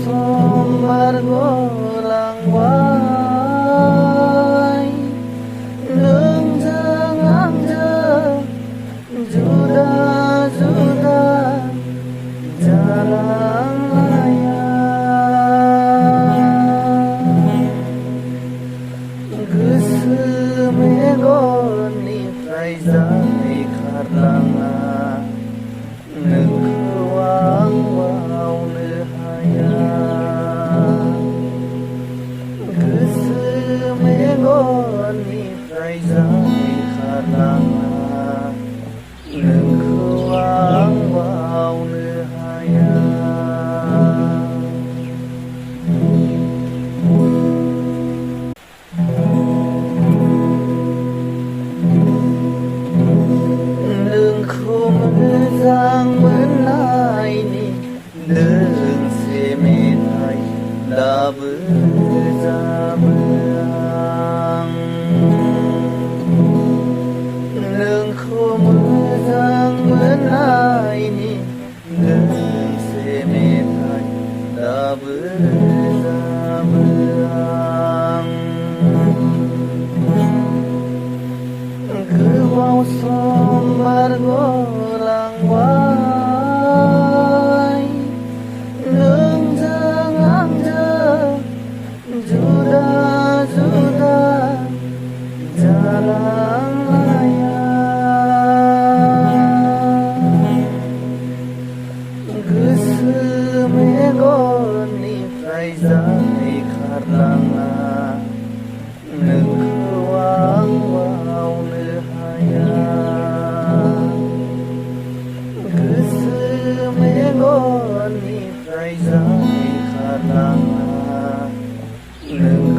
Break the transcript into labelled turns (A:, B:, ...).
A: sambargolang nung jangan juda-juda jalan raya गोसोमेगननिफ्राय जाय खारलाङा नोंखौ आं बावनो हाया गोसोमेगननिफ्राय जाय खारलाङा नोंखौ आं बावनो हाया नोंखौ मोजां मोननायनि दोंसे मेथाइ दाबो रोजाबो आं नोंखौ मोजां मोननायनि दोंसे मेथाइ दाबो रोजाबो आं गोबाव सम बारग'लांबाय नोंजों आंजों जुदा-जुदा जालांनाया गोसोमेगननिफ्राय जाय खारलाङा नोंखौ आं बावनो हाया गोसोमेगननिफ्राय जाय खारलाङा नों